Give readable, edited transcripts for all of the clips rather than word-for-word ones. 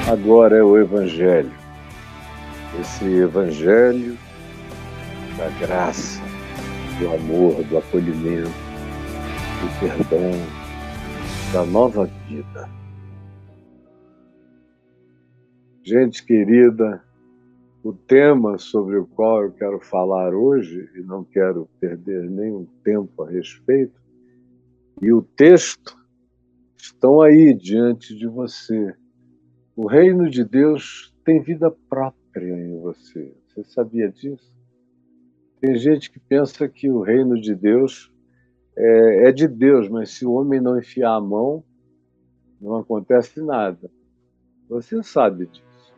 Agora é o Evangelho, esse Evangelho da graça, do amor, do acolhimento, do perdão, da nova vida. Gente querida, o tema sobre o qual eu quero falar hoje, e não quero perder nenhum tempo a respeito, e o texto estão aí diante de você. O reino de Deus tem vida própria em você. Você sabia disso? Tem gente que pensa que o reino de Deus é de Deus, mas se o homem não enfiar a mão, não acontece nada. Você sabe disso.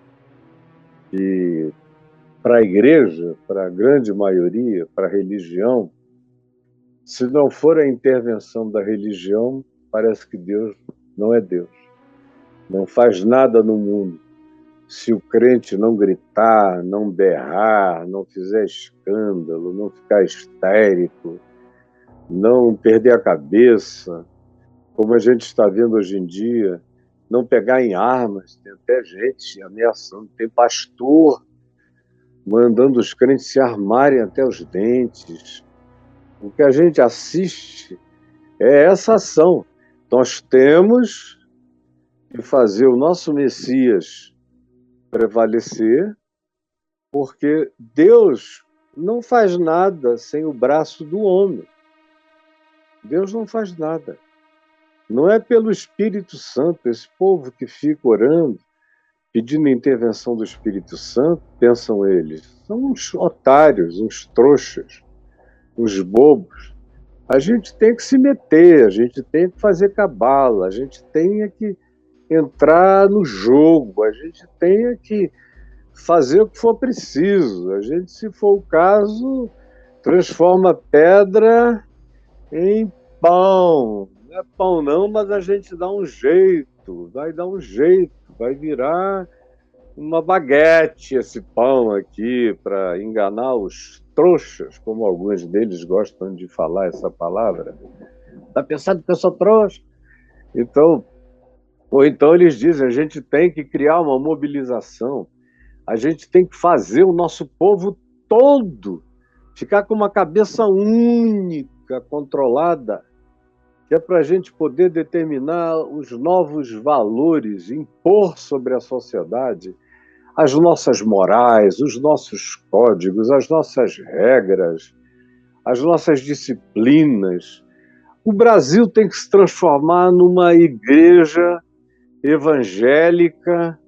E para a igreja, para a grande maioria, para a religião, se não for a intervenção da religião, parece que Deus não é Deus. Não faz nada no mundo. Se o crente não gritar, não berrar, não fizer escândalo, não ficar histérico, não perder a cabeça, como a gente está vendo hoje em dia, não pegar em armas, tem até gente ameaçando, tem pastor mandando os crentes se armarem até os dentes. O que a gente assiste é essa ação. Nós temos que fazer o nosso Messias prevalecer, porque Deus não faz nada sem o braço do homem. Deus não faz nada. Não é pelo Espírito Santo, esse povo que fica orando, pedindo a intervenção do Espírito Santo, pensam eles, são uns otários, uns trouxas, uns bobos. A gente tem que se meter, a gente tem que fazer cabala, a gente tem que entrar no jogo, a gente tem que fazer o que for preciso. A gente, se for o caso, transforma pedra em pão. Não é pão não, mas a gente dá um jeito, vai dar um jeito, vai virar uma baguete esse pão aqui para enganar os trouxas, como alguns deles gostam de falar essa palavra. Está pensando que eu sou trouxa? Então, ou então eles dizem, a gente tem que criar uma mobilização, a gente tem que fazer o nosso povo todo ficar com uma cabeça única, controlada, que é para a gente poder determinar os novos valores, impor sobre a sociedade as nossas morais, os nossos códigos, as nossas regras, as nossas disciplinas. O Brasil tem que se transformar numa igreja evangélica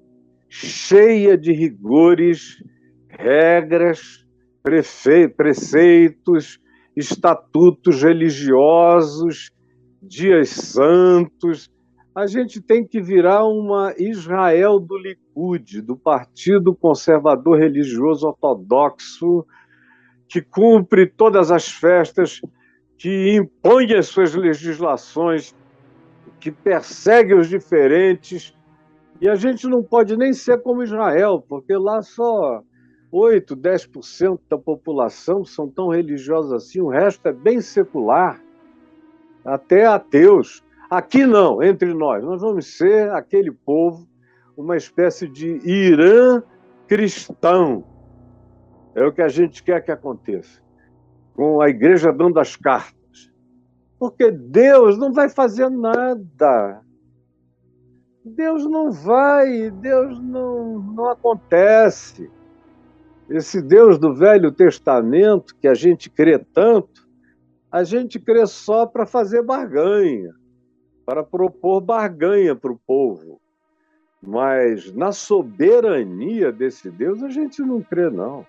cheia de rigores, regras, preceitos, estatutos religiosos, dias santos. A gente tem que virar uma Israel do Likud, do Partido Conservador Religioso Ortodoxo, que cumpre todas as festas, que impõe as suas legislações, que persegue os diferentes. E a gente não pode nem ser como Israel, porque lá só 8, 10% da população são tão religiosos assim, o resto é bem secular, até ateus. Aqui não, entre nós vamos ser aquele povo, uma espécie de Irã cristão. É o que a gente quer que aconteça, com a igreja dando as cartas. Porque Deus não vai fazer nada. Deus não vai, Deus não acontece. Esse Deus do Velho Testamento, que a gente crê tanto, a gente crê só para fazer barganha, para propor barganha para o povo. Mas na soberania desse Deus, a gente não crê, não.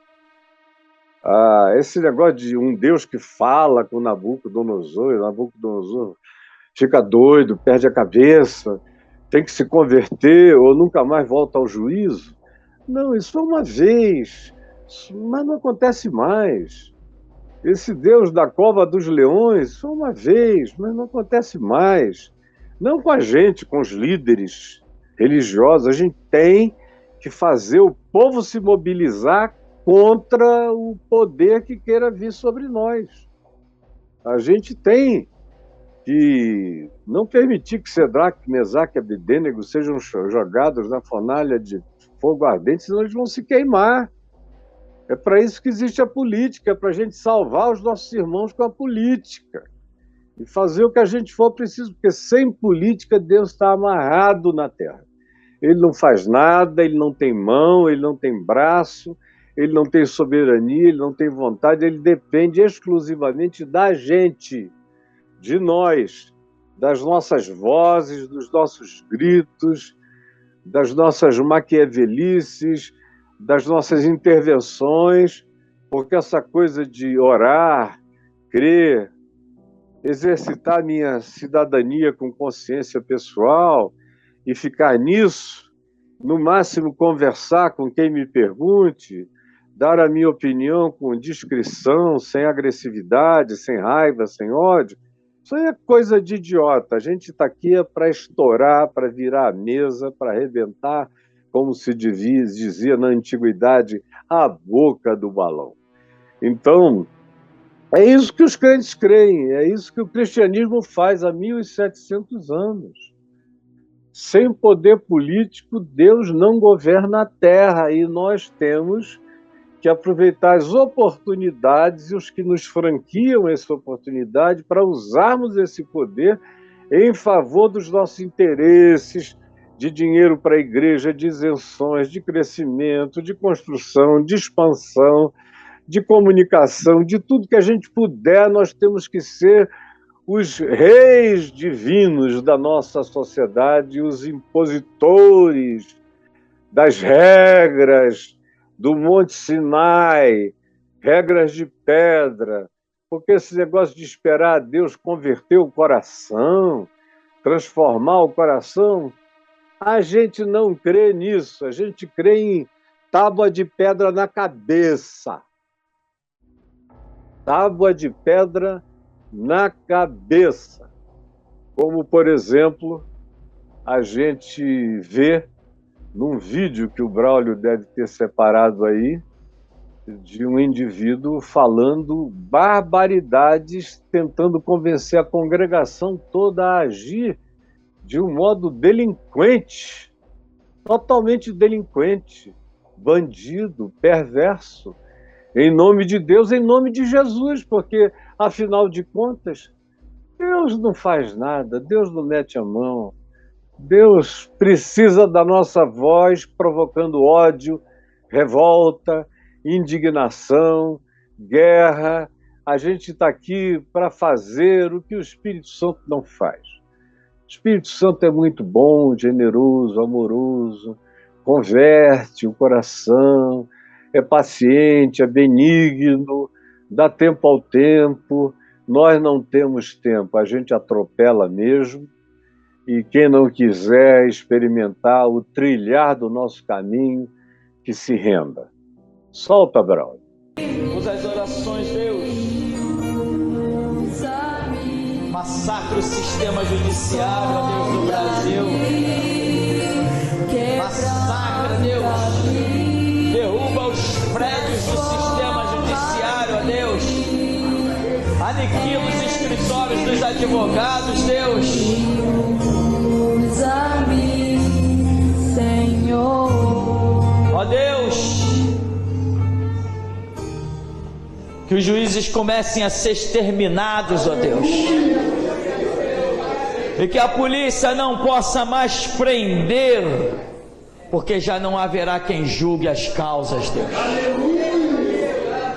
Esse negócio de um Deus que fala com Nabucodonosor fica doido, perde a cabeça, tem que se converter ou nunca mais volta ao juízo. Não, isso foi uma vez, mas não acontece mais. Esse Deus da cova dos leões foi uma vez, mas não acontece mais. Não com a gente, com os líderes religiosos. A gente tem que fazer o povo se mobilizar contra o poder que queira vir sobre nós. A gente tem que não permitir que Cedraque, Mesaque e Abedênego sejam jogados na fornalha de fogo ardente, senão eles vão se queimar. É para isso que existe a política, é para a gente salvar os nossos irmãos com a política e fazer o que a gente for preciso, porque sem política Deus está amarrado na terra. Ele não faz nada, ele não tem mão, ele não tem braço, ele não tem soberania, ele não tem vontade, ele depende exclusivamente da gente, de nós, das nossas vozes, dos nossos gritos, das nossas maquiavelices, das nossas intervenções, porque essa coisa de orar, crer, exercitar minha cidadania com consciência pessoal e ficar nisso, no máximo conversar com quem me pergunte, dar a minha opinião com discrição, sem agressividade, sem raiva, sem ódio, isso aí é coisa de idiota. A gente está aqui para estourar, para virar a mesa, para arrebentar, como se dizia na antiguidade, a boca do balão. Então, é isso que os crentes creem, é isso que o cristianismo faz há 1.700 anos. Sem poder político, Deus não governa a terra, e nós temos que aproveitar as oportunidades e os que nos franquiam essa oportunidade para usarmos esse poder em favor dos nossos interesses, de dinheiro para a igreja, de isenções, de crescimento, de construção, de expansão, de comunicação, de tudo que a gente puder. Nós temos que ser os reis divinos da nossa sociedade, os impositores das regras do Monte Sinai, regras de pedra, porque esse negócio de esperar a Deus converter o coração, transformar o coração, a gente não crê nisso, a gente crê em tábua de pedra na cabeça. Tábua de pedra na cabeça. Como, por exemplo, a gente vê num vídeo que o Braulio deve ter separado aí, de um indivíduo falando barbaridades, tentando convencer a congregação toda a agir de um modo delinquente, totalmente delinquente, bandido, perverso, em nome de Deus, em nome de Jesus, porque, afinal de contas, Deus não faz nada, Deus não mete a mão. Deus precisa da nossa voz provocando ódio, revolta, indignação, guerra. A gente está aqui para fazer o que o Espírito Santo não faz. O Espírito Santo é muito bom, generoso, amoroso, converte o coração, é paciente, é benigno, dá tempo ao tempo. Nós não temos tempo, a gente atropela mesmo. E quem não quiser experimentar o trilhar do nosso caminho, que se renda. Solta, Braulio. Usa as orações, Deus. Massacra o sistema judiciário, ó Deus, do Brasil. Massacra, Deus. Derruba os prédios do sistema judiciário, ó Deus. Aniquila os escritórios dos advogados, Deus. Ó Deus, que os juízes comecem a ser exterminados, ó Deus, e que a polícia não possa mais prender, porque já não haverá quem julgue as causas, Deus,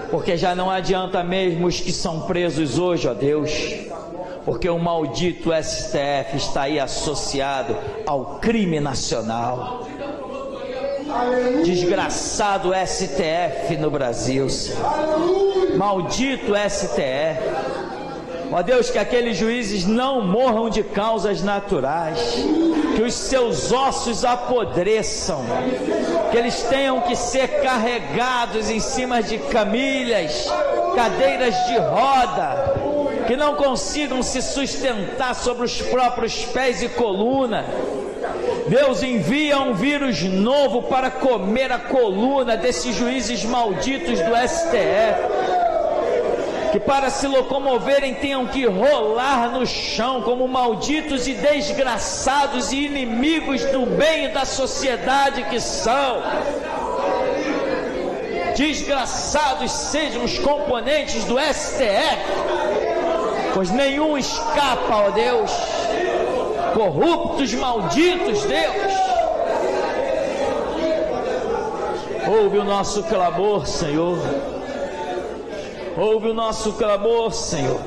porque já não adianta mesmo os que são presos hoje, ó Deus, porque o maldito STF está aí associado ao crime nacional. Desgraçado STF no Brasil, Senhor. Maldito STF. Ó Deus, que aqueles juízes não morram de causas naturais, que os seus ossos apodreçam, que eles tenham que ser carregados em cima de camilhas, cadeiras de roda, que não consigam se sustentar sobre os próprios pés e coluna. Deus, envia um vírus novo para comer a coluna desses juízes malditos do STF. que para se locomoverem tenham que rolar no chão como malditos e desgraçados e inimigos do bem e da sociedade que são. Desgraçados sejam os componentes do STF, pois nenhum escapa, ó Deus. Corruptos, malditos, Deus. Ouve o nosso clamor, Senhor. Ouve o nosso clamor, Senhor.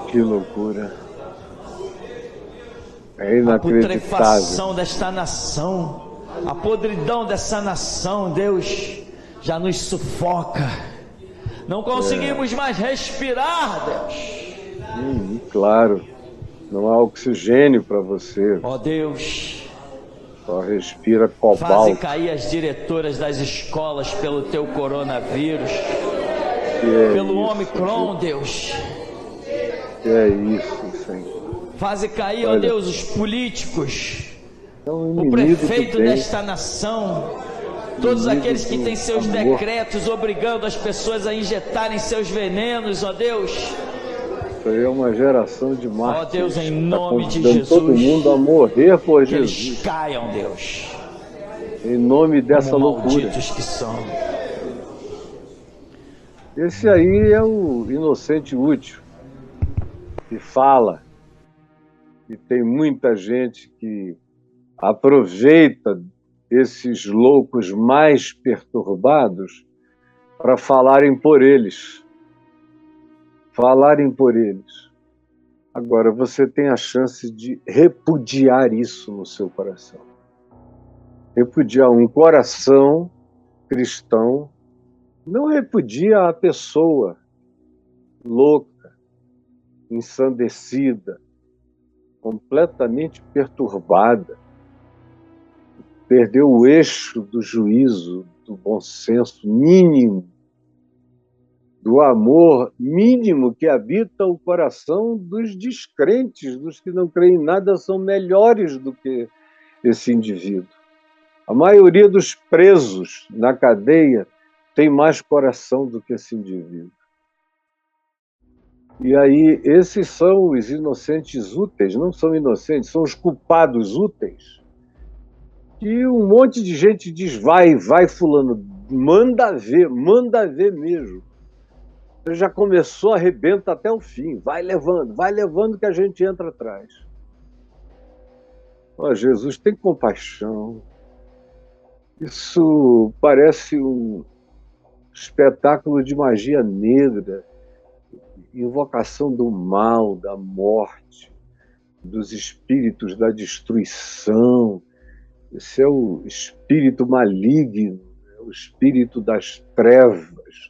Que loucura. É inacreditável. A putrefação desta nação, a podridão dessa nação, Deus, já nos sufoca. Não conseguimos mais respirar, Deus. Claro. Não há oxigênio para você. Ó Deus. Só respira cobalto. Faze cair as diretoras das escolas pelo teu coronavírus. Pelo Omicron, Deus. Que é isso, Senhor. Faze cair, ó Deus, os políticos. O prefeito desta nação. Todos aqueles que têm seus decretos obrigando as pessoas a injetarem seus venenos, ó Deus. Isso aí é uma geração de mártires. Ó Deus, em nome de Jesus. Todo mundo a morrer por que Jesus. Eles caiam, Deus. Em nome dessa loucura. Malditos que são. Esse aí é o inocente útil, que fala. E tem muita gente que aproveita esses loucos mais perturbados para falarem por eles. Falarem por eles. Agora, você tem a chance de repudiar isso no seu coração. Repudiar um coração cristão, não repudia a pessoa louca, ensandecida, completamente perturbada, perdeu o eixo do juízo, do bom senso mínimo, do amor mínimo que habita o coração dos descrentes, dos que não creem em nada, são melhores do que esse indivíduo. A maioria dos presos na cadeia tem mais coração do que esse indivíduo. E aí, esses são os inocentes úteis, não são inocentes, são os culpados úteis. E um monte de gente diz, vai fulano, manda ver mesmo. Você já começou, arrebenta até o fim, vai levando que a gente entra atrás. Ó, Jesus, tem compaixão. Isso parece um espetáculo de magia negra, invocação do mal, da morte, dos espíritos da destruição. Esse é o espírito maligno, é o espírito das trevas.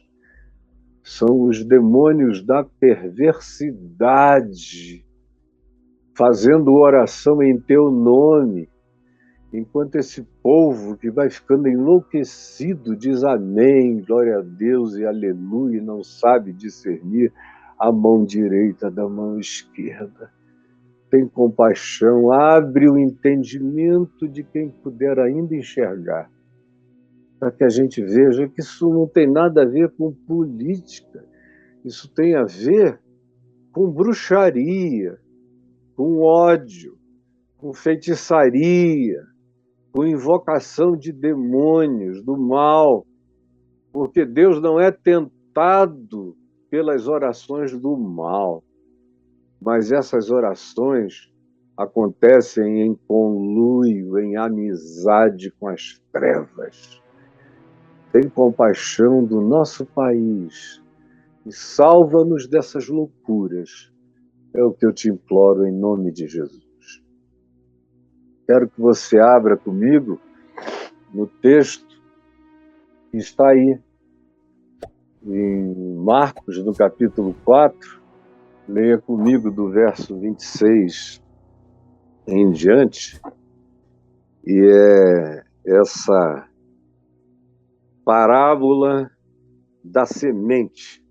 São os demônios da perversidade, fazendo oração em teu nome, enquanto esse povo que vai ficando enlouquecido diz amém, glória a Deus e aleluia, e não sabe discernir a mão direita da mão esquerda. Tem compaixão, abre o entendimento de quem puder ainda enxergar, para que a gente veja que isso não tem nada a ver com política, isso tem a ver com bruxaria, com ódio, com feitiçaria, com invocação de demônios, do mal, porque Deus não é tentado pelas orações do mal, mas essas orações acontecem em conluio, em amizade com as trevas. Tem compaixão do nosso país e salva-nos dessas loucuras. É o que eu te imploro em nome de Jesus. Quero que você abra comigo no texto que está aí, em Marcos, no capítulo 4. Leia comigo do verso 26 em diante. E é essa parábola da semente.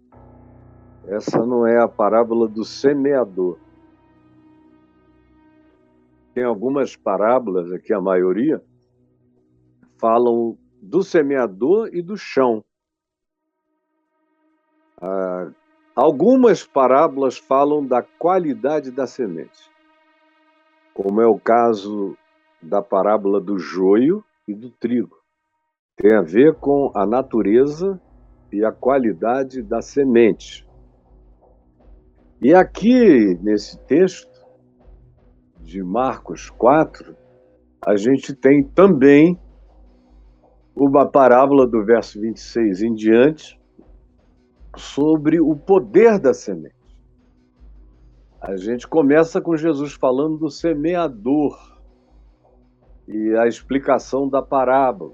Essa não é a parábola do semeador. Tem algumas parábolas, aqui a maioria, falam do semeador e do chão. Algumas parábolas falam da qualidade da semente, como é o caso da parábola do joio e do trigo. Tem a ver com a natureza e a qualidade da semente. E aqui, nesse texto de Marcos 4, a gente tem também uma parábola do verso 26 em diante sobre o poder da semente. A gente começa com Jesus falando do semeador e a explicação da parábola.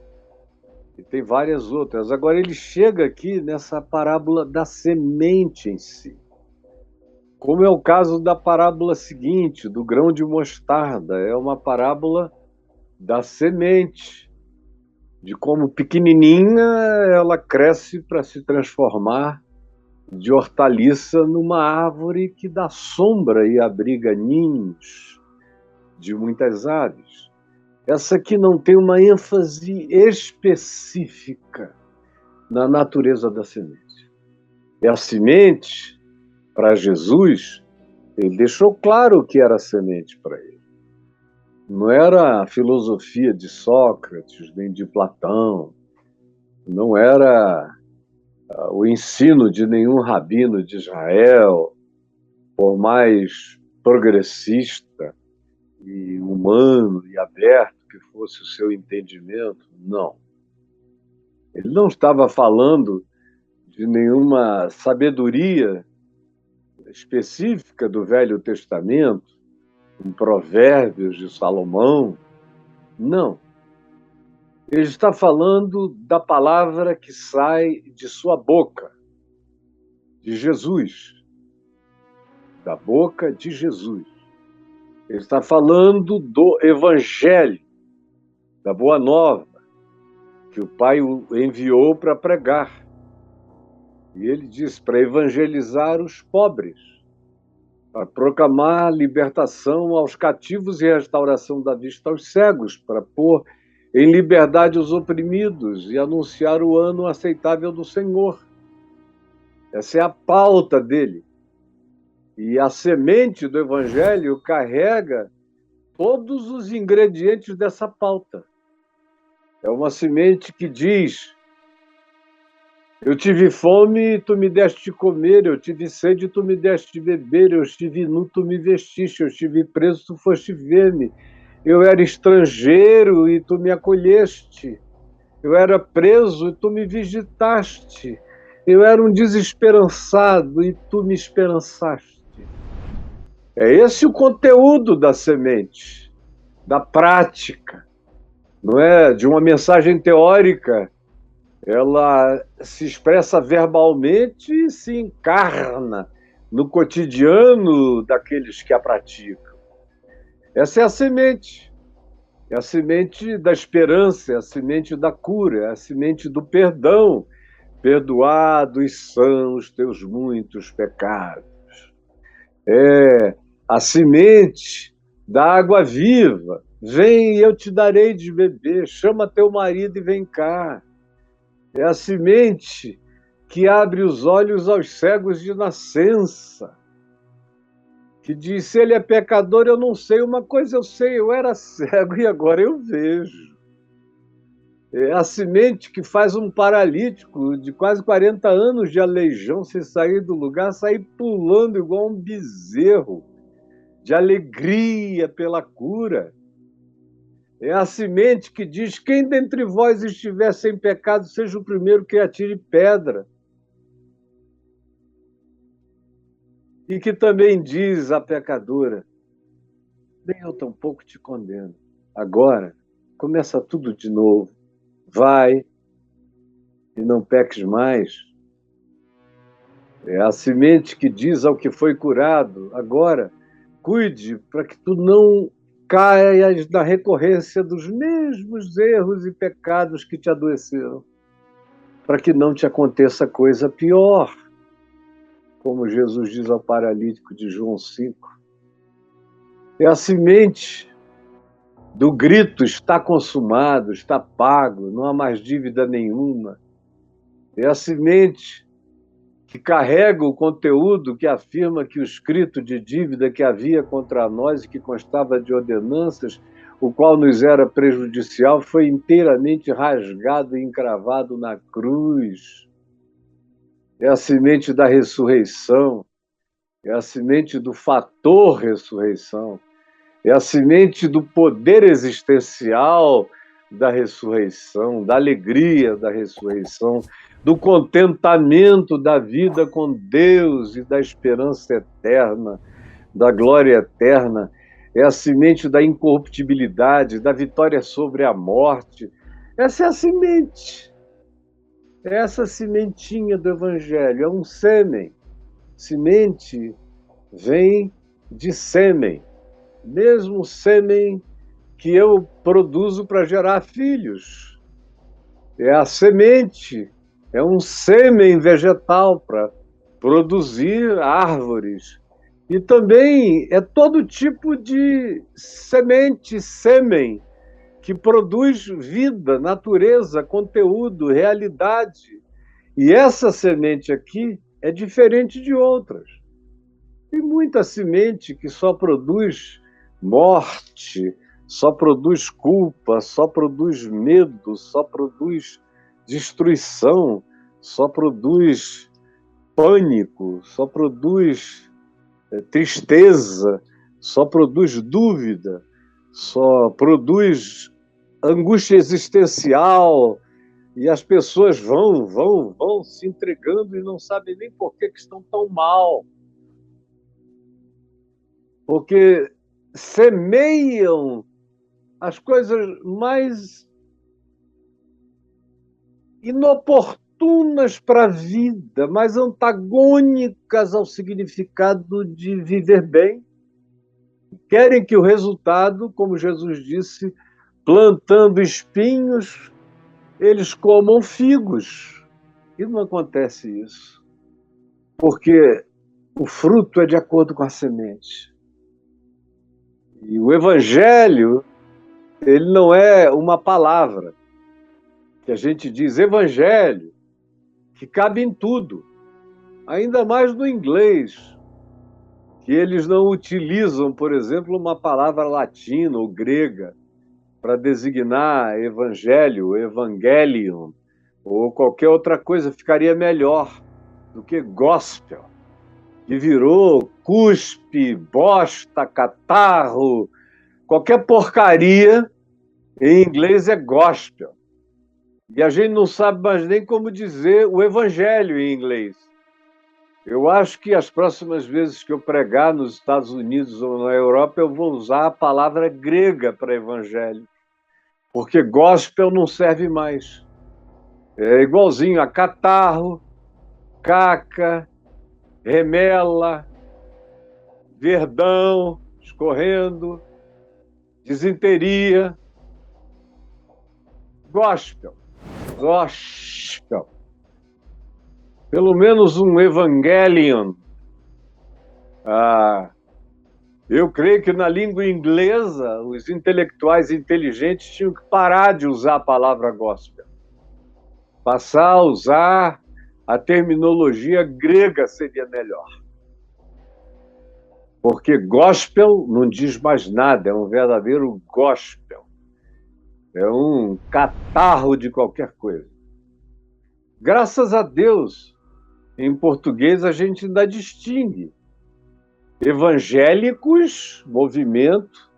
E tem várias outras. Agora ele chega aqui nessa parábola da semente em si. Como é o caso da parábola seguinte, do grão de mostarda. É uma parábola da semente, de como pequenininha ela cresce para se transformar de hortaliça numa árvore que dá sombra e abriga ninhos de muitas aves. Essa aqui não tem uma ênfase específica na natureza da semente. E a semente, para Jesus, ele deixou claro o que era a semente para ele. Não era a filosofia de Sócrates, nem de Platão, não era o ensino de nenhum rabino de Israel, por mais progressista e humano e aberto que fosse o seu entendimento, não. Ele não estava falando de nenhuma sabedoria específica do Velho Testamento, em Provérbios de Salomão, não. Ele está falando da palavra que sai de sua boca, de Jesus, da boca de Jesus. Ele está falando do Evangelho, da Boa Nova, que o Pai o enviou para pregar. E ele diz para evangelizar os pobres, para proclamar libertação aos cativos e restauração da vista aos cegos, para pôr em liberdade os oprimidos e anunciar o ano aceitável do Senhor. Essa é a pauta dele. E a semente do Evangelho carrega todos os ingredientes dessa pauta. É uma semente que diz: eu tive fome e tu me deste de comer, eu tive sede e tu me deste de beber, eu estive nu, tu me vestiste, eu estive preso, tu foste ver-me, eu era estrangeiro e tu me acolheste, eu era preso e tu me visitaste, eu era um desesperançado e tu me esperançaste. É esse o conteúdo da semente, da prática, não é? De uma mensagem teórica. Ela se expressa verbalmente e se encarna no cotidiano daqueles que a praticam. Essa é a semente da esperança, é a semente da cura, é a semente do perdão. Perdoados são os teus muitos pecados. É a semente da água viva. Vem e eu te darei de beber, chama teu marido e vem cá. É a semente que abre os olhos aos cegos de nascença, que diz: se ele é pecador, eu não sei. Uma coisa eu sei, eu era cego e agora eu vejo. É a semente que faz um paralítico de quase 40 anos de aleijão, se sair do lugar, sair pulando igual um bezerro, de alegria pela cura. É a semente que diz: quem dentre vós estiver sem pecado, seja o primeiro que atire pedra. E que também diz à pecadora: nem eu tampouco te condeno. Agora, começa tudo de novo. Vai e não peques mais. É a semente que diz ao que foi curado: agora, cuide para que tu não caias na recorrência dos mesmos erros e pecados que te adoeceram, para que não te aconteça coisa pior, como Jesus diz ao paralítico de João 5. É a semente do grito: está consumado, está pago, não há mais dívida nenhuma. É a semente que carrega o conteúdo que afirma que o escrito de dívida que havia contra nós e que constava de ordenanças, o qual nos era prejudicial, foi inteiramente rasgado e encravado na cruz. É a semente da ressurreição, é a semente do fator ressurreição, é a semente do poder existencial da ressurreição, da alegria da ressurreição, do contentamento da vida com Deus e da esperança eterna, da glória eterna. É a semente da incorruptibilidade, da vitória sobre a morte. Essa é a semente. É essa sementinha do Evangelho. É um sêmen. Semente vem de sêmen. Mesmo sêmen que eu produzo para gerar filhos. É a semente, é um sêmen vegetal para produzir árvores. E também é todo tipo de semente, sêmen, que produz vida, natureza, conteúdo, realidade. E essa semente aqui é diferente de outras. Tem muita semente que só produz morte, só produz culpa, só produz medo, só produz destruição, só produz pânico, só produz tristeza, só produz dúvida, só produz angústia existencial, e as pessoas vão se entregando e não sabem nem por que estão tão mal. Porque semeiam as coisas mais inoportunas para a vida, mais antagônicas ao significado de viver bem. Querem que o resultado, como Jesus disse, plantando espinhos, eles comam figos. E não acontece isso. Porque o fruto é de acordo com a semente. E o Evangelho, ele não é uma palavra que a gente diz Evangelho, que cabe em tudo, ainda mais no inglês, que eles não utilizam, por exemplo, uma palavra latina ou grega para designar evangelho, evangelium, ou qualquer outra coisa, ficaria melhor do que gospel, que virou cuspe, bosta, catarro, qualquer porcaria em inglês é gospel. E a gente não sabe mais nem como dizer o evangelho em inglês. Eu acho que as próximas vezes que eu pregar nos Estados Unidos ou na Europa, eu vou usar a palavra grega para evangelho, porque gospel não serve mais. É igualzinho a catarro, caca, remela, verdão escorrendo, disenteria. Gospel. Pelo menos um evangelion. Eu creio que na língua inglesa, os intelectuais inteligentes tinham que parar de usar a palavra gospel. Passar a usar a terminologia grega seria melhor. Porque gospel não diz mais nada, é um verdadeiro gospel. É um catarro de qualquer coisa. Graças a Deus, em português a gente ainda distingue evangélicos, movimento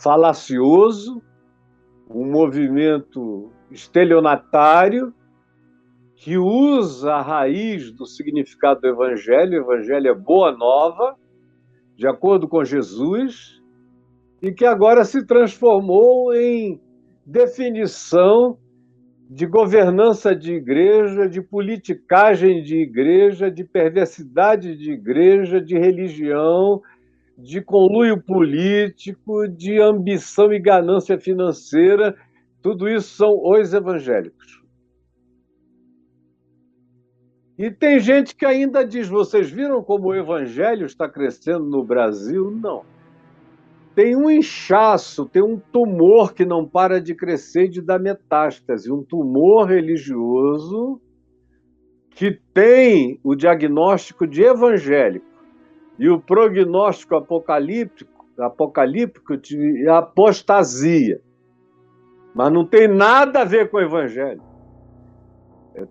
falacioso, um movimento estelionatário que usa a raiz do significado do evangelho. O evangelho é boa nova, de acordo com Jesus, e que agora se transformou em definição de governança de igreja, de politicagem de igreja, de perversidade de igreja, de religião, de conluio político, de ambição e ganância financeira. Tudo isso são os evangélicos. E tem gente que ainda diz, vocês viram como o evangelho está crescendo no Brasil? Não. Tem um inchaço, tem um tumor que não para de crescer e de dar metástase, um tumor religioso que tem o diagnóstico de evangélico e o prognóstico apocalíptico de apostasia. Mas não tem nada a ver com o evangelho.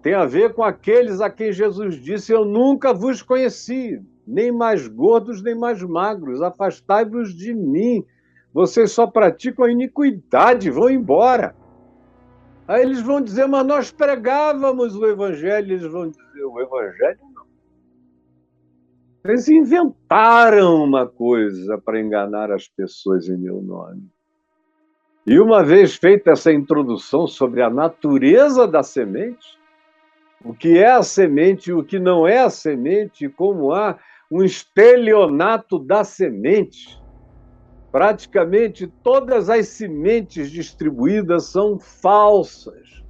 Tem a ver com aqueles a quem Jesus disse: eu nunca vos conheci, nem mais gordos, nem mais magros, afastai-vos de mim. Vocês só praticam a iniquidade, vão embora. Aí eles vão dizer: mas nós pregávamos o evangelho. Eles vão dizer: o evangelho não. Eles inventaram uma coisa para enganar as pessoas em meu nome. E uma vez feita essa introdução sobre a natureza da semente, o que é a semente e o que não é a semente, e como há um estelionato da semente, praticamente todas as sementes distribuídas são falsas,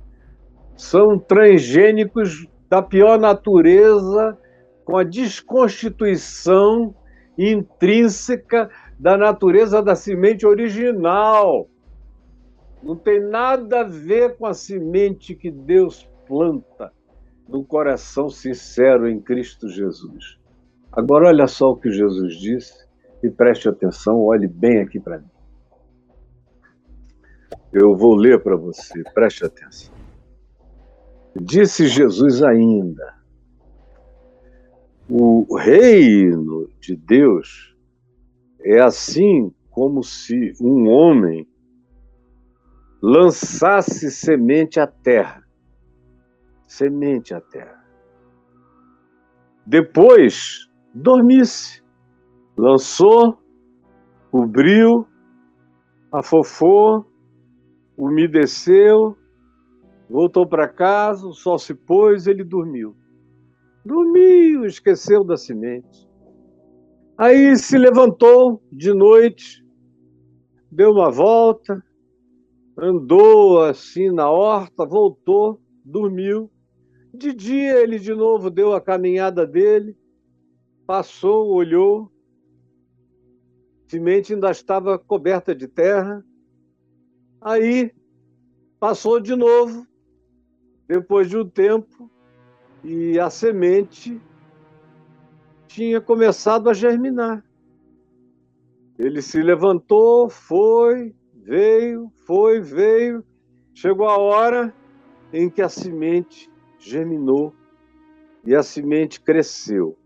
são transgênicos da pior natureza, com a desconstituição intrínseca da natureza da semente original. Não tem nada a ver com a semente que Deus planta no coração sincero em Cristo Jesus. Agora, olha só o que Jesus disse e preste atenção, olhe bem aqui para mim. Eu vou ler para você, preste atenção. Disse Jesus ainda: o reino de Deus é assim como se um homem lançasse semente à terra. Semente à terra. Depois, dormisse. Lançou, cobriu, afofou, umedeceu, voltou para casa, o sol se pôs, ele dormiu. Dormiu, esqueceu da semente. Aí se levantou de noite, deu uma volta, andou assim na horta, voltou, dormiu. De dia ele de novo deu a caminhada dele, passou, olhou, a semente ainda estava coberta de terra. Aí passou de novo, depois de um tempo, e a semente tinha começado a germinar. Ele se levantou, foi, veio, chegou a hora em que a semente germinou e a semente cresceu.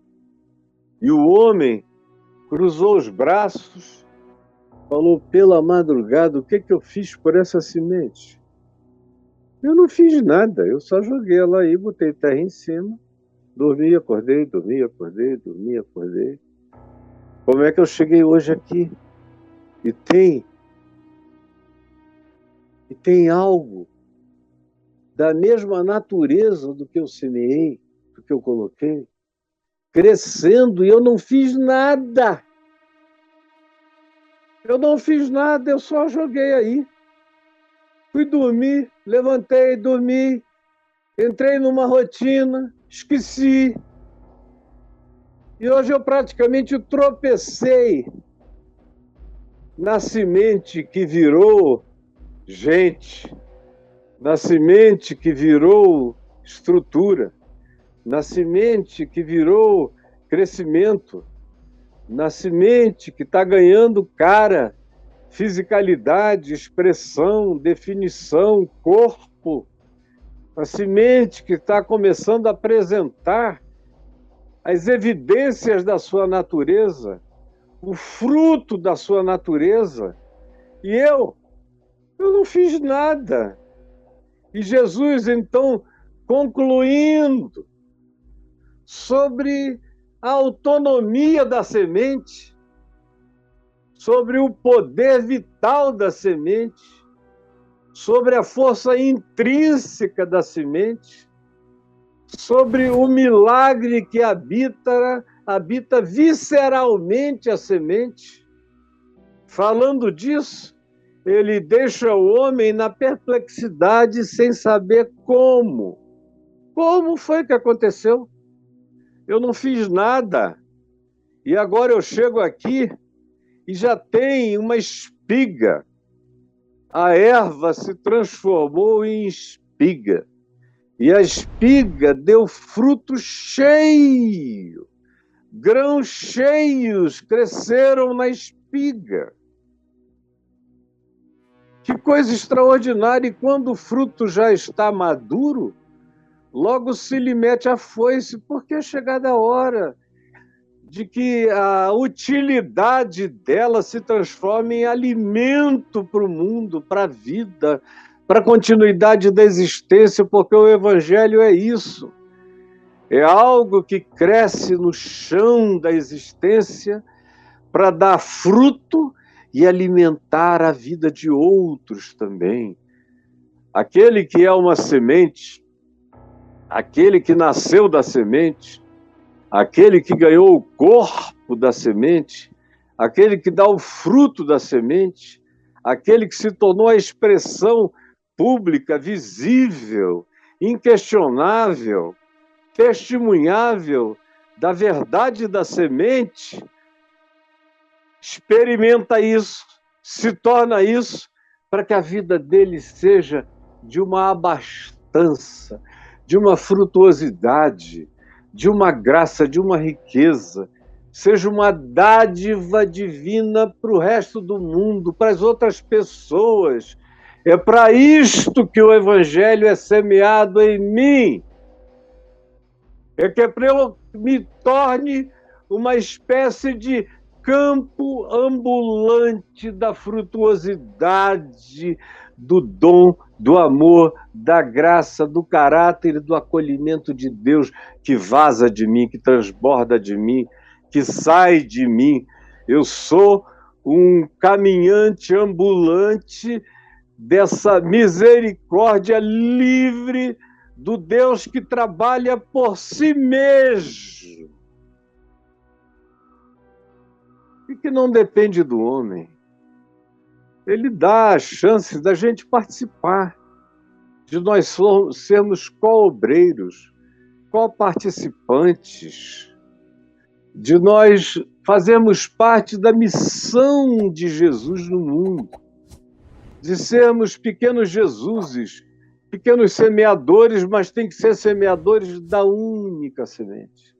E o homem cruzou os braços, falou: pela madrugada, o que eu fiz por essa semente? Eu não fiz nada, eu só joguei ela aí, botei terra em cima, dormi, acordei, dormi, acordei, dormi, acordei. Como é que eu cheguei hoje aqui? E tem algo da mesma natureza do que eu semeei, do que eu coloquei, crescendo, e eu não fiz nada. Eu não fiz nada, eu só joguei aí. Fui dormir, levantei, dormi, entrei numa rotina, esqueci. E hoje eu praticamente tropecei na semente que virou gente, na semente que virou estrutura, na semente que virou crescimento, na semente que está ganhando cara, fisicalidade, expressão, definição, corpo, a semente que está começando a apresentar as evidências da sua natureza, o fruto da sua natureza, e eu não fiz nada. E Jesus, então, concluindo sobre a autonomia da semente, sobre o poder vital da semente, sobre a força intrínseca da semente, sobre o milagre que habita visceralmente a semente. Falando disso, ele deixa o homem na perplexidade sem saber como. Como foi que aconteceu? Eu não fiz nada. E agora eu chego aqui e já tem uma espiga. A erva se transformou em espiga. E a espiga deu fruto cheio, grãos cheios cresceram na espiga. Que coisa extraordinária! E quando o fruto já está maduro, logo se lhe mete a foice, porque é chegada a hora de que a utilidade dela se transforme em alimento para o mundo, para a vida, para a continuidade da existência, porque o Evangelho é isso. É algo que cresce no chão da existência para dar fruto e alimentar a vida de outros também. Aquele que é uma semente, aquele que nasceu da semente, aquele que ganhou o corpo da semente, aquele que dá o fruto da semente, aquele que se tornou a expressão pública, visível, inquestionável, testemunhável da verdade da semente, experimenta isso, se torna isso, para que a vida dele seja de uma abastança, de uma frutuosidade, de uma graça, de uma riqueza, seja uma dádiva divina para o resto do mundo, para as outras pessoas. É para isto que o Evangelho é semeado em mim. É que eu me torne uma espécie de campo ambulante da frutuosidade, do dom, do amor, da graça, do caráter e do acolhimento de Deus que vaza de mim, que transborda de mim, que sai de mim. Eu sou um caminhante ambulante dessa misericórdia livre do Deus que trabalha por si mesmo e que não depende do homem. Ele dá as chances da gente participar, de nós sermos co-obreiros, co-participantes, de nós fazermos parte da missão de Jesus no mundo, de sermos pequenos Jesuses, pequenos semeadores, mas tem que ser semeadores da única semente.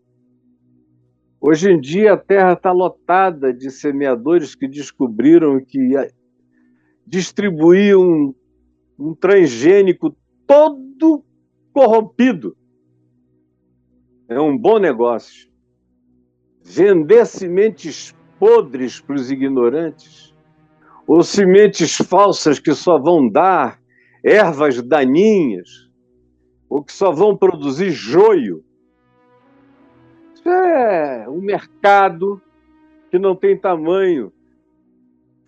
Hoje em dia a terra está lotada de semeadores que descobriram que distribuir um transgênico todo corrompido é um bom negócio. Vender sementes podres para os ignorantes, ou sementes falsas que só vão dar ervas daninhas, ou que só vão produzir joio. Isso é um mercado que não tem tamanho.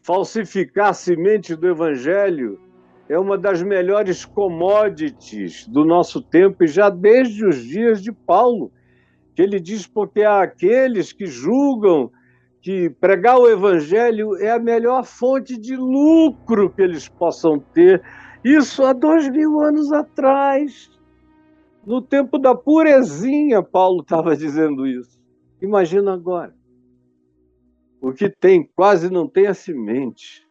Falsificar a semente do Evangelho é uma das melhores commodities do nosso tempo, e já desde os dias de Paulo, que ele diz: porque há aqueles que julgam que pregar o Evangelho é a melhor fonte de lucro que eles possam ter. Isso há 2000 anos atrás. No tempo da purezinha, Paulo estava dizendo isso. Imagina agora. O que tem quase não tem a semente.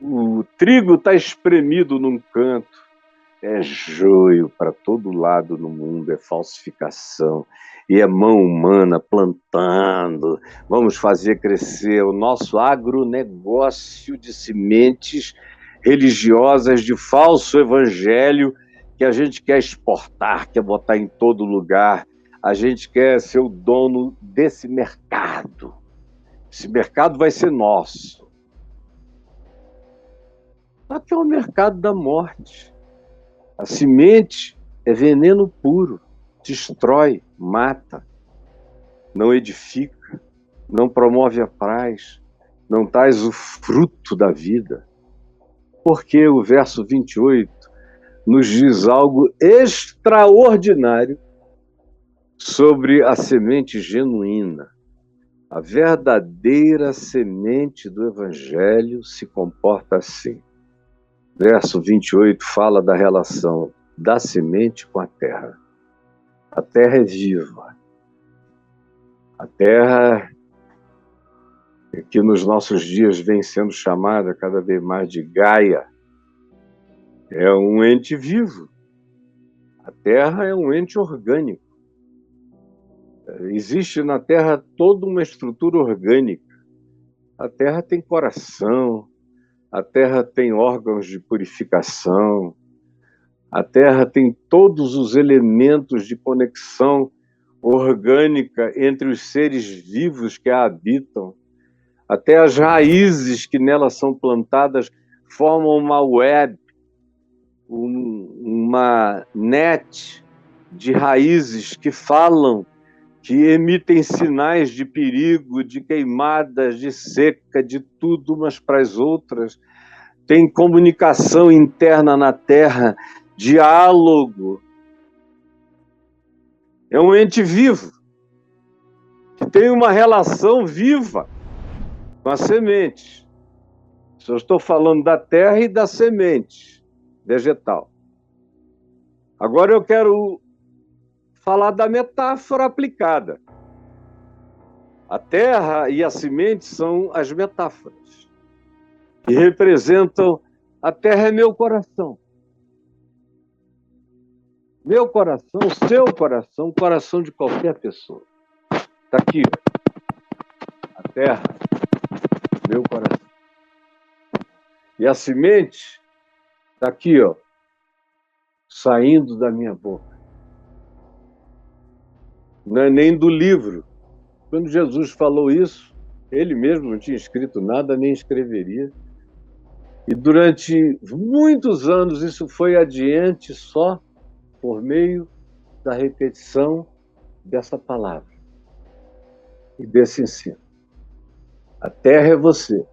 O trigo está espremido num canto. É joio para todo lado no mundo, é falsificação. E é mão humana plantando. Vamos fazer crescer o nosso agronegócio de sementes religiosas de falso evangelho que a gente quer exportar, quer botar em todo lugar. A gente quer ser o dono desse mercado. Esse mercado vai ser nosso. Só que é o mercado da morte. A semente é veneno puro, destrói, mata, não edifica, não promove a paz, não traz o fruto da vida. Porque o verso 28 nos diz algo extraordinário sobre a semente genuína. A verdadeira semente do Evangelho se comporta assim. Verso 28 fala da relação da semente com a terra. A terra é viva. A terra, que nos nossos dias vem sendo chamada cada vez mais de Gaia, é um ente vivo. Terra é um ente orgânico. Existe na Terra toda uma estrutura orgânica. A Terra tem coração, a Terra tem órgãos de purificação, a Terra tem todos os elementos de conexão orgânica entre os seres vivos que a habitam. Até as raízes que nela são plantadas formam uma web, uma net de raízes que falam, que emitem sinais de perigo, de queimadas, de seca, de tudo umas para as outras. Tem comunicação interna na Terra, diálogo. É um ente vivo, que tem uma relação viva com a semente. Eu estou falando da terra e da semente vegetal. Agora eu quero falar da metáfora aplicada. A terra e a semente são as metáforas que representam. A terra é meu coração. Meu coração, seu coração, o coração de qualquer pessoa. Está aqui, ó. A terra, meu coração. E a semente está aqui, ó, saindo da minha boca. Não é nem do livro. Quando Jesus falou isso, ele mesmo não tinha escrito nada, nem escreveria. E durante muitos anos isso foi adiante só por meio da repetição dessa palavra e desse ensino. A terra é você.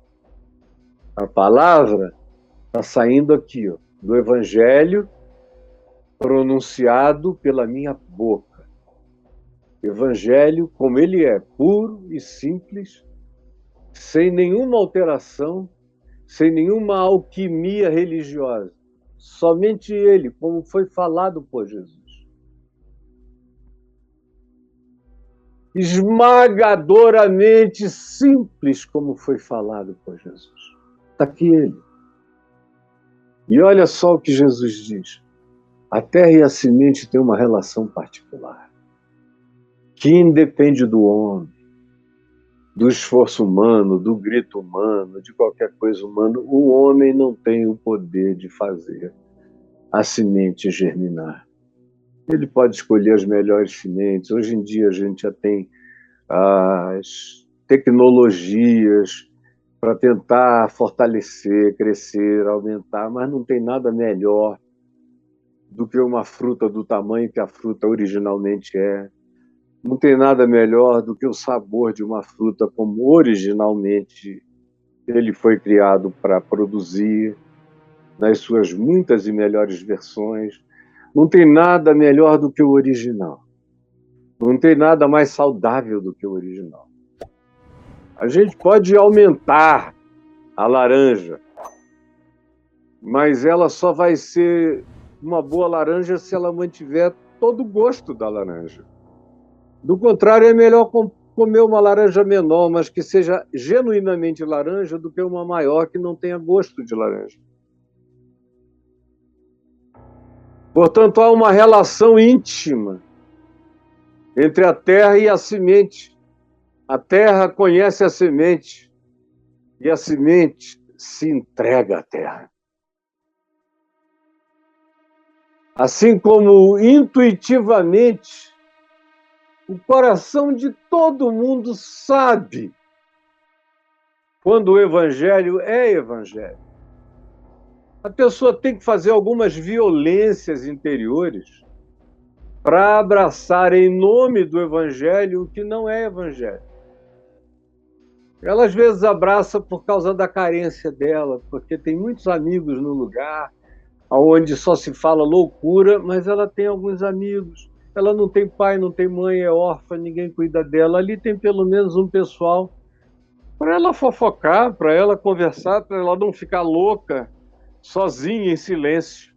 A palavra está saindo aqui, ó, do Evangelho pronunciado pela minha boca. Evangelho como ele é, puro e simples, sem nenhuma alteração, sem nenhuma alquimia religiosa. Somente ele, como foi falado por Jesus. Esmagadoramente simples, como foi falado por Jesus. Está aqui ele. E olha só o que Jesus diz. A terra e a semente têm uma relação particular, que independe do homem, do esforço humano, do grito humano, de qualquer coisa humana. O homem não tem o poder de fazer a semente germinar. Ele pode escolher as melhores sementes. Hoje em dia a gente já tem as tecnologias para tentar fortalecer, crescer, aumentar, mas não tem nada melhor do que uma fruta do tamanho que a fruta originalmente é. Não tem nada melhor do que o sabor de uma fruta como originalmente ele foi criado para produzir, nas suas muitas e melhores versões. Não tem nada melhor do que o original. Não tem nada mais saudável do que o original. A gente pode aumentar a laranja, mas ela só vai ser uma boa laranja se ela mantiver todo o gosto da laranja. Do contrário, é melhor comer uma laranja menor, mas que seja genuinamente laranja, do que uma maior que não tenha gosto de laranja. Portanto, há uma relação íntima entre a terra e a semente. A terra conhece a semente e a semente se entrega à terra. Assim como intuitivamente o coração de todo mundo sabe quando o Evangelho é Evangelho. A pessoa tem que fazer algumas violências interiores para abraçar em nome do Evangelho o que não é Evangelho. Ela às vezes abraça por causa da carência dela, porque tem muitos amigos no lugar onde só se fala loucura, mas ela tem alguns amigos. Ela não tem pai, não tem mãe, é órfã, ninguém cuida dela. Ali tem pelo menos um pessoal para ela fofocar, para ela conversar, para ela não ficar louca, sozinha, em silêncio.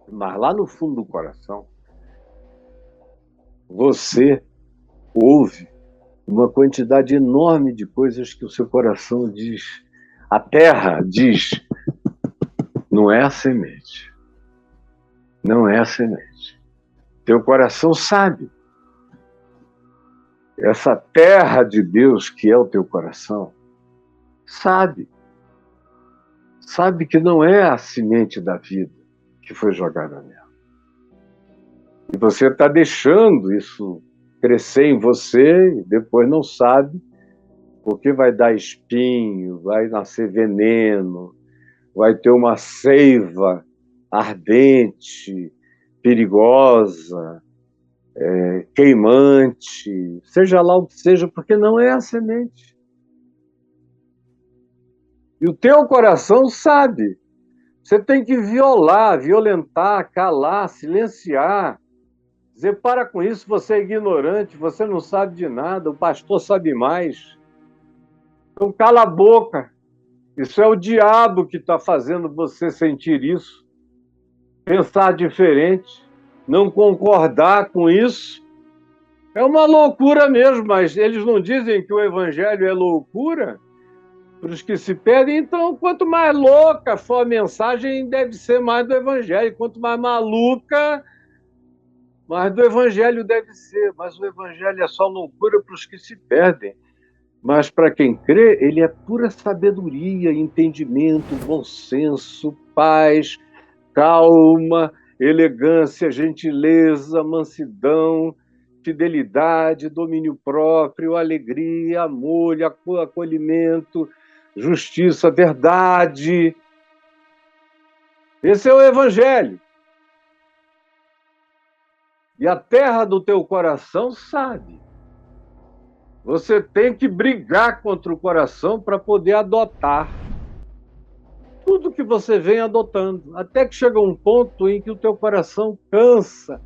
Mas lá no fundo do coração, você ouve uma quantidade enorme de coisas que o seu coração diz. A terra diz, não é a semente. Não é a semente. Teu coração sabe. Essa terra de Deus que é o teu coração, sabe. Sabe que não é a semente da vida que foi jogada nela. E você está deixando isso crescer em você e depois não sabe, porque vai dar espinho, vai nascer veneno, vai ter uma seiva ardente, perigosa, queimante, seja lá o que seja, porque não é a semente. E o teu coração sabe. Você tem que violentar, calar, silenciar, dizer, para com isso, você é ignorante, você não sabe de nada, o pastor sabe mais. Então cala a boca. Isso é o diabo que está fazendo você sentir isso, pensar diferente, não concordar com isso. É uma loucura mesmo, mas eles não dizem que o evangelho é loucura para os que se perdem. Então, quanto mais louca for a mensagem, deve ser mais do evangelho. Quanto mais maluca, mais do evangelho deve ser. Mas o evangelho é só loucura para os que se perdem. Mas para quem crê, ele é pura sabedoria, entendimento, bom senso, paz, calma, elegância, gentileza, mansidão, fidelidade, domínio próprio, alegria, amor, acolhimento, justiça, verdade. Esse é o evangelho. E a terra do teu coração sabe. Você tem que brigar contra o coração para poder adotar tudo que você vem adotando, até que chega um ponto em que o teu coração cansa,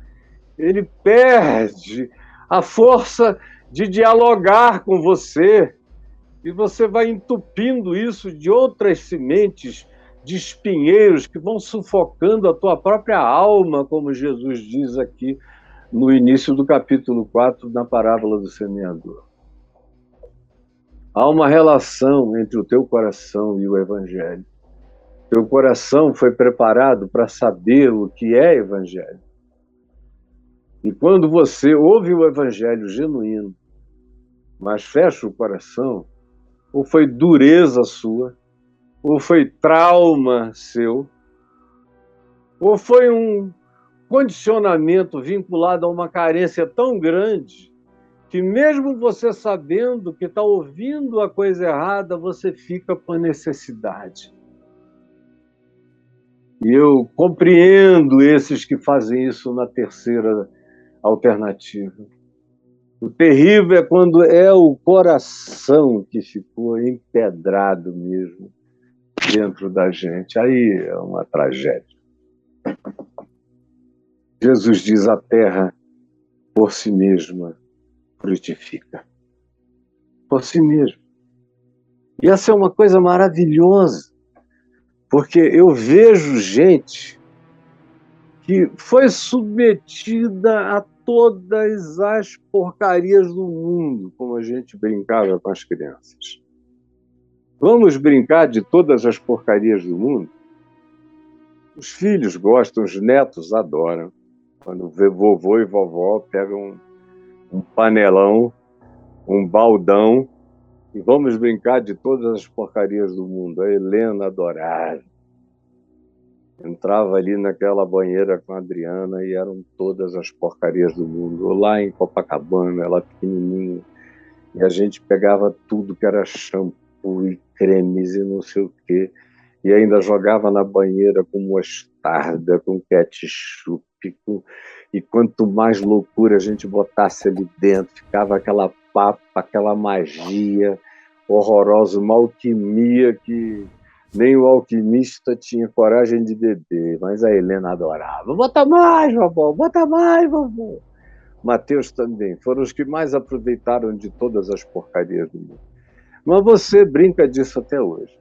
ele perde a força de dialogar com você, e você vai entupindo isso de outras sementes, de espinheiros que vão sufocando a tua própria alma, como Jesus diz aqui no início do capítulo 4, na parábola do semeador. Há uma relação entre o teu coração e o evangelho. Teu coração foi preparado para saber o que é evangelho. E quando você ouve o evangelho genuíno, mas fecha o coração, ou foi dureza sua, ou foi trauma seu, ou foi um condicionamento vinculado a uma carência tão grande que mesmo você sabendo que está ouvindo a coisa errada, você fica com a necessidade. E eu compreendo esses que fazem isso na terceira alternativa. O terrível é quando é o coração que ficou empedrado mesmo dentro da gente. Aí é uma tragédia. Jesus diz: a terra por si mesma frutifica. Por si mesmo. E essa é uma coisa maravilhosa, porque eu vejo gente que foi submetida a todas as porcarias do mundo, como a gente brincava com as crianças. Vamos brincar de todas as porcarias do mundo? Os filhos gostam, os netos adoram. Quando vê vovô e vovó pegam um panelão, um baldão, e vamos brincar de todas as porcarias do mundo. A Helena adorava. Entrava ali naquela banheira com a Adriana e eram todas as porcarias do mundo. Lá em Copacabana, ela pequenininha, e a gente pegava tudo que era shampoo e cremes e não sei o quê, e ainda jogava na banheira com mostarda, com ketchup, e quanto mais loucura a gente botasse ali dentro, ficava aquela papa, aquela magia horrorosa, uma alquimia que nem o alquimista tinha coragem de beber, mas a Helena adorava. Bota mais, vovó, bota mais, vovó. Mateus também, foram os que mais aproveitaram de todas as porcarias do mundo. Mas você brinca disso até hoje.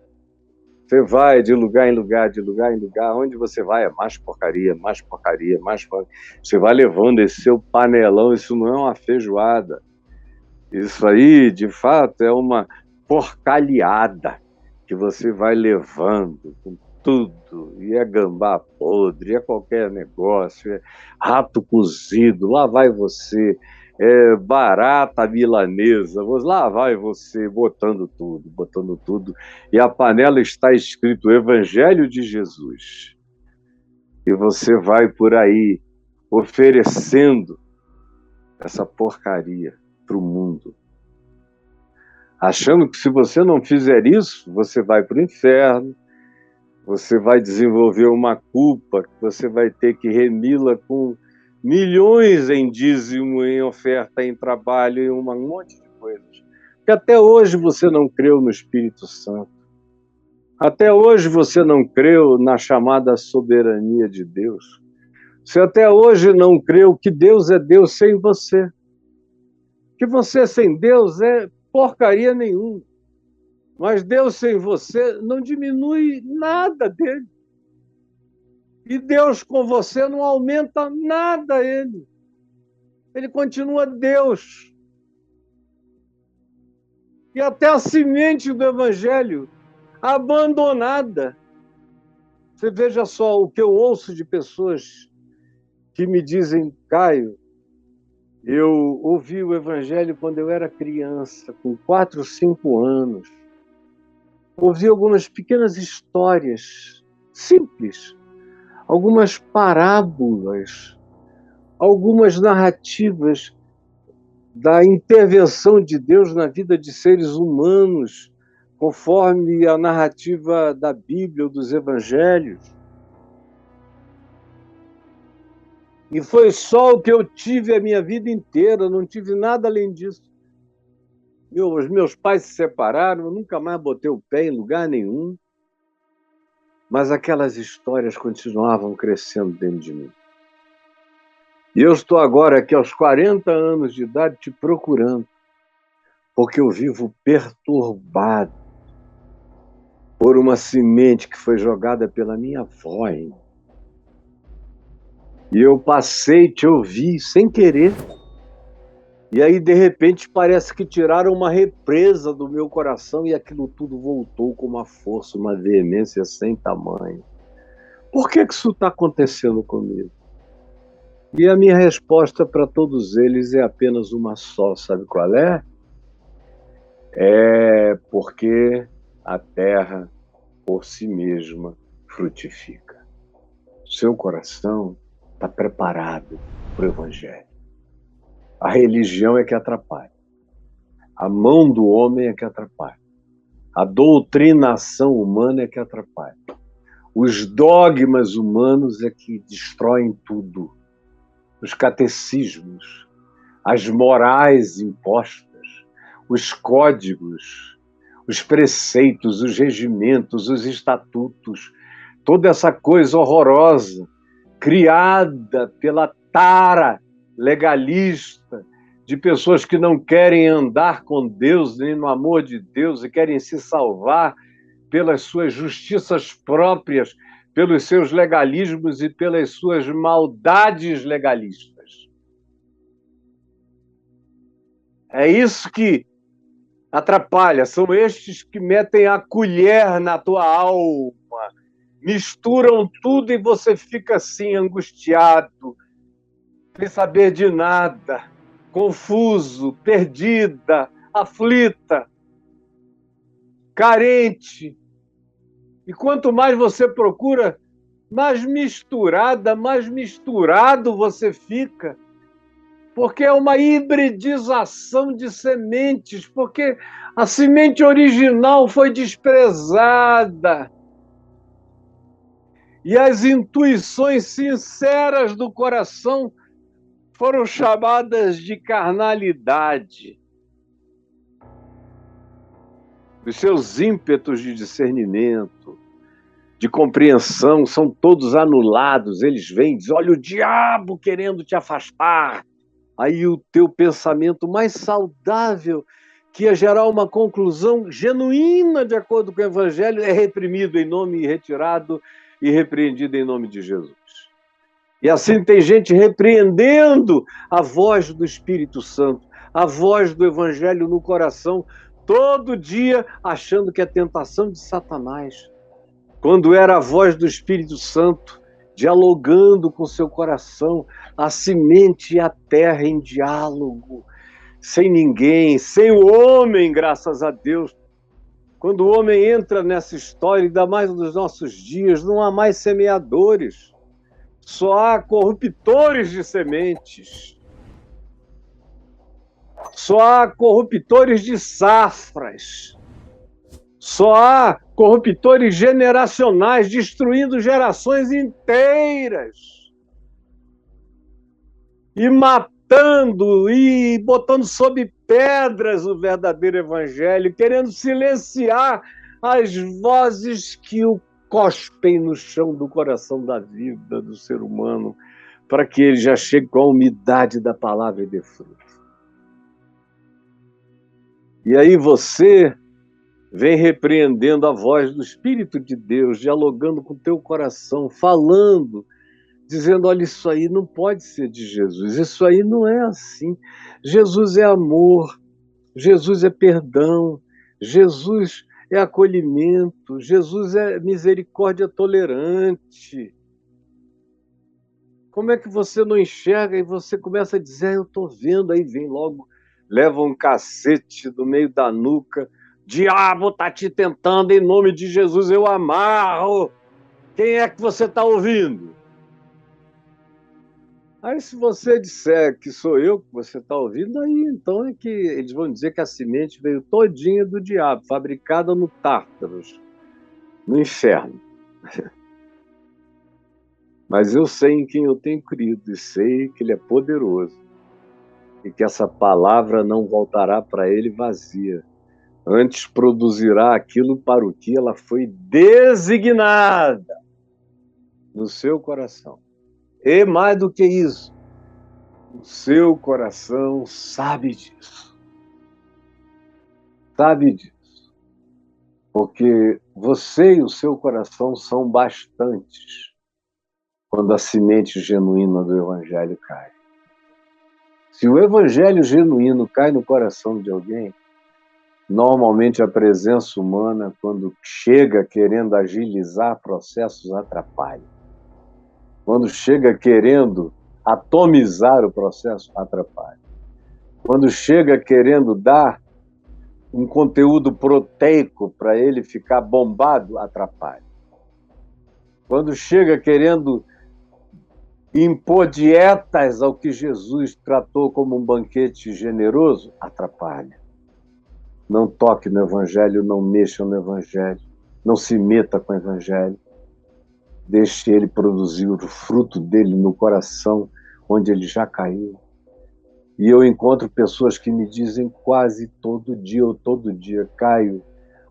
Você vai de lugar em lugar, de lugar em lugar, onde você vai é mais porcaria, mais porcaria, mais porcaria. Você vai levando esse seu panelão, isso não é uma feijoada. Isso aí, de fato, é uma porcalhada que você vai levando com tudo. E é gambá podre, é qualquer negócio, é rato cozido, lá vai você, é barata milanesa, lá vai você botando tudo. E a panela está escrito Evangelho de Jesus. E você vai por aí oferecendo essa porcaria para o mundo, achando que se você não fizer isso, você vai para o inferno, você vai desenvolver uma culpa, que você vai ter que remi-la com milhões em dízimo, em oferta, em trabalho, em um monte de coisas. Porque até hoje você não creu no Espírito Santo. Até hoje você não creu na chamada soberania de Deus. Você até hoje não creu que Deus é Deus sem você. Que você sem Deus é porcaria nenhuma. Mas Deus sem você não diminui nada dele. E Deus com você não aumenta nada ele. Ele continua Deus. E até a semente do Evangelho abandonada. Você veja só o que eu ouço de pessoas que me dizem, Caio, eu ouvi o Evangelho quando eu era criança, com 4, 5 anos. Ouvi algumas pequenas histórias simples, algumas parábolas, algumas narrativas da intervenção de Deus na vida de seres humanos, conforme a narrativa da Bíblia ou dos Evangelhos. E foi só o que eu tive a minha vida inteira, não tive nada além disso. Os meus pais se separaram, eu nunca mais botei o pé em lugar nenhum, mas aquelas histórias continuavam crescendo dentro de mim. E eu estou agora aqui aos 40 anos de idade te procurando, porque eu vivo perturbado por uma semente que foi jogada pela minha avó. E eu passei, te ouvi sem querer. E aí, de repente, parece que tiraram uma represa do meu coração e aquilo tudo voltou com uma força, uma veemência sem tamanho. Por que isso está acontecendo comigo? E a minha resposta para todos eles é apenas uma só, sabe qual é? É porque a terra, por si mesma, frutifica. Seu coração está preparado para o Evangelho. A religião é que atrapalha. A mão do homem é que atrapalha. A doutrinação humana é que atrapalha. Os dogmas humanos é que destroem tudo. Os catecismos, as morais impostas, os códigos, os preceitos, os regimentos, os estatutos, toda essa coisa horrorosa criada pela tara legalista, de pessoas que não querem andar com Deus, nem no amor de Deus, e querem se salvar pelas suas justiças próprias, pelos seus legalismos e pelas suas maldades legalistas. É isso que atrapalha, são estes que metem a colher na tua alma, misturam tudo e você fica assim, angustiado, sem saber de nada, confuso, perdida, aflita, carente. E quanto mais você procura, mais misturada, mais misturado você fica. Porque é uma hibridização de sementes, porque a semente original foi desprezada. E as intuições sinceras do coração foram chamadas de carnalidade. Os seus ímpetos de discernimento, de compreensão, são todos anulados. Eles vêm e dizem, olha o diabo querendo te afastar. Aí o teu pensamento mais saudável, que ia gerar uma conclusão genuína de acordo com o Evangelho, é reprimido em nome e retirado e repreendido em nome de Jesus. E assim tem gente repreendendo a voz do Espírito Santo, a voz do Evangelho no coração, todo dia achando que é tentação de Satanás. quando era a voz do Espírito Santo dialogando com seu coração, a semente e a terra em diálogo, sem ninguém, sem o homem, graças a Deus. Quando o homem entra nessa história, ainda mais nos nossos dias, não há mais semeadores, só há corruptores de sementes, só há corruptores de safras, só há corruptores generacionais destruindo gerações inteiras e matando e botando sob pedras o verdadeiro evangelho, querendo silenciar as vozes que o cospem no chão do coração da vida do ser humano, para que ele já chegue com a umidade da palavra e dê fruto. E aí você vem repreendendo a voz do Espírito de Deus, dialogando com o teu coração, falando, dizendo, olha, isso aí não pode ser de Jesus, isso aí não é assim. Jesus é amor, Jesus é perdão, Jesus é acolhimento, Jesus é misericórdia tolerante. Como é que você não enxerga e você começa a dizer, eu estou vendo, aí vem logo, leva um cacete do meio da nuca, diabo está te tentando, em nome de Jesus eu amarro. Quem é que você está ouvindo? Aí se você disser que sou eu que você está ouvindo, aí então é que eles vão dizer que a semente veio todinha do diabo, fabricada no Tártaros, no inferno. Mas eu sei em quem eu tenho crido e sei que ele é poderoso e que essa palavra não voltará para ele vazia. Antes produzirá aquilo para o que ela foi designada no seu coração. E mais do que isso, o seu coração sabe disso. Sabe disso. Porque você e o seu coração são bastantes quando a semente genuína do Evangelho cai. Se o Evangelho genuíno cai no coração de alguém, normalmente a presença humana, quando chega querendo agilizar processos, atrapalha. Quando chega querendo atomizar o processo, atrapalha. Quando chega querendo dar um conteúdo proteico para ele ficar bombado, atrapalha. Quando chega querendo impor dietas ao que Jesus tratou como um banquete generoso, atrapalha. Não toque no Evangelho, não mexa no Evangelho, não se meta com o Evangelho. Deixe ele produzir o fruto dele no coração, onde ele já caiu. E eu encontro pessoas que me dizem quase todo dia ou todo dia, Caio,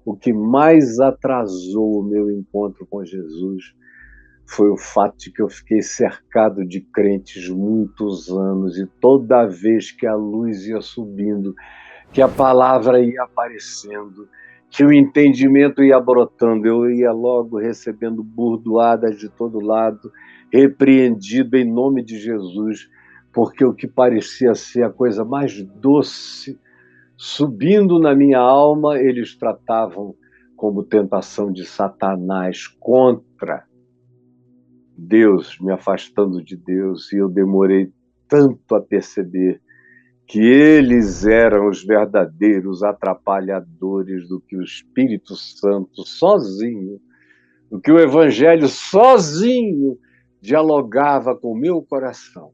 o que mais atrasou o meu encontro com Jesus foi o fato de que eu fiquei cercado de crentes muitos anos e toda vez que a luz ia subindo, que a palavra ia aparecendo, que o entendimento ia brotando, eu ia logo recebendo burdoadas de todo lado, repreendido em nome de Jesus, porque o que parecia ser a coisa mais doce, subindo na minha alma, eles tratavam como tentação de Satanás contra Deus, me afastando de Deus, e eu demorei tanto a perceber que eles eram os verdadeiros atrapalhadores do que o Espírito Santo sozinho, do que o Evangelho sozinho dialogava com o meu coração.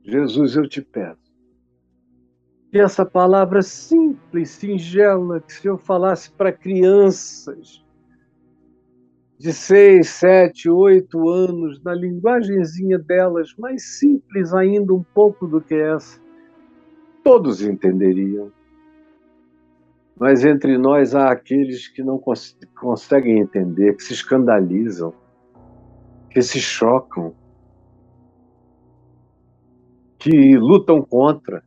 Jesus, eu te peço que essa palavra simples, singela, que se eu falasse para crianças de 6, 7, 8 anos, na linguagenzinha delas, mais simples ainda um pouco do que essa, todos entenderiam. Mas entre nós há aqueles que não conseguem entender, que se escandalizam, que se chocam, que lutam contra,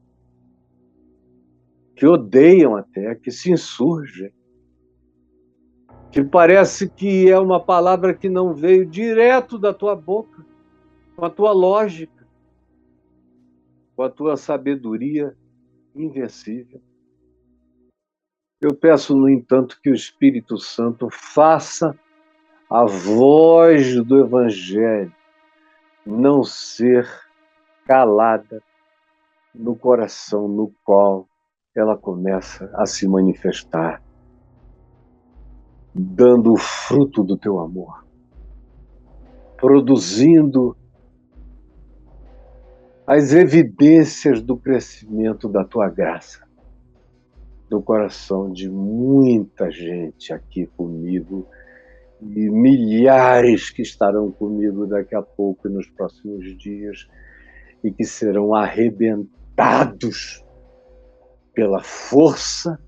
que odeiam até, que se insurgem, que parece que é uma palavra que não veio direto da tua boca, com a tua lógica, com a tua sabedoria invencível. Eu peço, no entanto, que o Espírito Santo faça a voz do Evangelho não ser calada no coração no qual ela começa a se manifestar, dando o fruto do teu amor, produzindo as evidências do crescimento da tua graça no coração de muita gente aqui comigo e milhares que estarão comigo daqui a pouco e nos próximos dias e que serão arrebentados pela força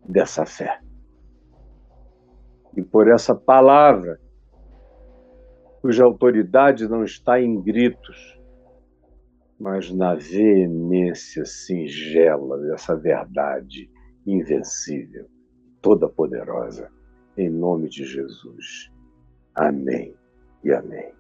dessa fé. E por essa palavra, cuja autoridade não está em gritos, mas na veemência singela dessa verdade invencível, toda poderosa, em nome de Jesus. Amém e amém.